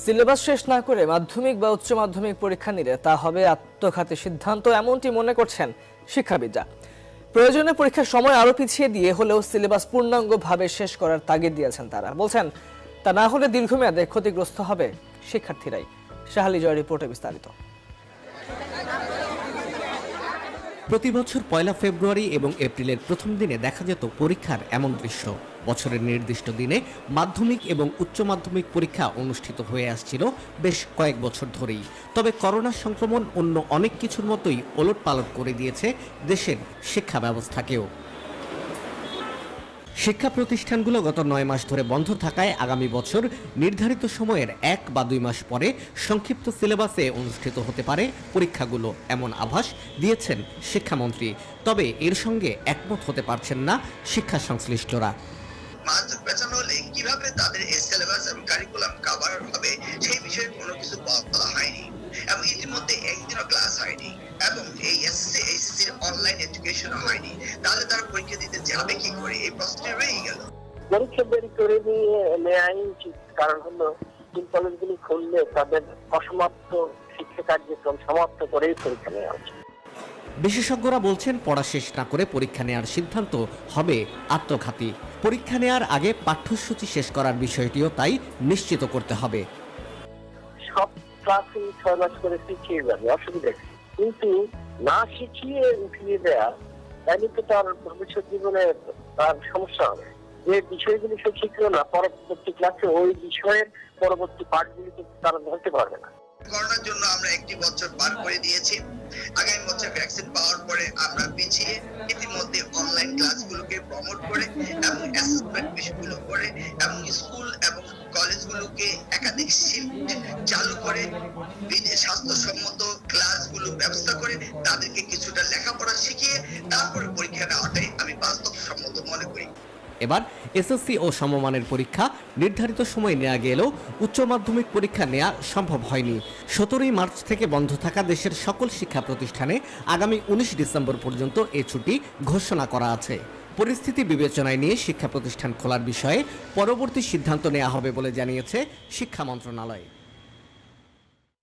Syllabus শেষ না করে মাধ্যমিক বা উচ্চ মাধ্যমিক পরীক্ষা নিলে তা হবে আত্মঘাতী সিদ্ধান্ত, এমনটি মনে করছেন শিক্ষাবিদরা। প্রয়োজনে পরীক্ষার সময় আরো পিছিয়ে দিয়ে হলেও সিলেবাস পূর্ণাঙ্গভাবে শেষ করার তাগিদ দিয়েছেন তারা। বলছেন তা না হলে দীর্ঘমেয়াদে ক্ষতিগ্রস্ত হবে শিক্ষার্থীরাই। শাহালি জয় রিপোর্টে বিস্তারিত। প্রতি বছর 1 ফেব্রুয়ারি এবং এপ্রিলের প্রথম দিনে দেখা যেত পরীক্ষার এমন দৃশ্য। বছরের নির্দিষ্ট দিনে মাধ্যমিক এবং উচ্চ মাধ্যমিক পরীক্ষা অনুষ্ঠিত হয়ে আসছিল বেশ কয়েক বছর ধরেই। তবে করোনা সংক্রমণ অন্য অনেক কিছুর মতোই ওলটপালট করে দিয়েছে দেশের শিক্ষা ব্যবস্থাকেও। শিক্ষা প্রতিষ্ঠানগুলো গত 9 মাস ধরে বন্ধ থাকায় আগামী বছর নির্ধারিত সময়ের 1 বা 2 মাস পরে সংক্ষিপ্ত সিলেবাসে অনুষ্ঠিত হতে পারে পরীক্ষাগুলো, এমন আভাস দিয়েছেন শিক্ষামন্ত্রী। তবে এর সঙ্গে একমত হতে পারছেন না শিক্ষা সংশ্লিষ্টরা। মাঝ পেছানো হলে কিভাবে তাদের এই সিলেবাস এবং কারিকুলাম কভার হবে সেই বিষয়ে কোনো কিছু বলা হয়নি এবং ইতিমধ্যে একদিনও ক্লাস হয়নি এবং এই এসএসসি এইচএসসির অনলাইন এডুকেশন হয়নি। তাহলে তারা পরীক্ষা দিতে যাবে কি করে, এই প্রশ্নটি রয়ে গেল। পরীক্ষা দেরি করে নিয়ে নেওয়াই উচিত, কারণ হলো স্কুল কলেজগুলি খুললে তাদের অসমাপ্ত শিক্ষা কার্যক্রম সমাপ্ত করেই পরীক্ষা নেওয়া উচিত। বিশেষজ্ঞরা বলছেন পড়া শেষ না করে পরীক্ষা নেওয়ার সিদ্ধান্ত হবে আত্মঘাতী। পরীক্ষা নেওয়ার আগে পাঠ্যসূচি শেষ করার বিষয়টিও তাই নিশ্চিত করতে হবে। সব ক্লাসই 6 মাস করে শিখিয়ে যাবে, অসুবিধা নেই, কিন্তু না শিখিয়ে উঠিয়ে দেয়া তাহলে তো তার ভবিষ্যৎ জীবনে তার সমস্যা হবে। যে বিষয়গুলি সে শিখলো না, পরবর্তী ক্লাসে ওই বিষয়ের পরবর্তী পাঠগুলিতে তারা ধরতে পারবে না। করোনার জন্য আমরা একটি বছর পার করে দিয়েছি। আগামী বছর ভ্যাকসিন পাওয়ার পরে আমরা পিছিয়ে ইতিমধ্যে অনলাইন ক্লাসগুলোকে প্রমোট করে এবং অ্যাসেসমেন্ট বিষয়গুলো করে এবং স্কুল এবং কলেজগুলোকে একাধিক শিফট চালু করে স্বাস্থ্যসম্মত ক্লাসগুলো ব্যবস্থা করে তাদেরকে কিছুটা লেখাপড়া শিখিয়ে তারপরে পরীক্ষা নেওয়াটাই আমি বাস্তবসম্মত মনে করি। এবার এসএসসি ও সমমানের পরীক্ষা নির্ধারিত সময়ে নেওয়া গেলেও উচ্চ মাধ্যমিক পরীক্ষা নেওয়া সম্ভব হয়নি। 17 মার্চ থেকে বন্ধ থাকা দেশের সকল শিক্ষা প্রতিষ্ঠানে আগামী 19 ডিসেম্বর পর্যন্ত এ ছুটি ঘোষণা করা আছে। পরিস্থিতি বিবেচনায় নিয়ে শিক্ষা প্রতিষ্ঠান খোলার বিষয়ে পরবর্তী সিদ্ধান্ত নেওয়া হবে বলে জানিয়েছে শিক্ষা মন্ত্রণালয়।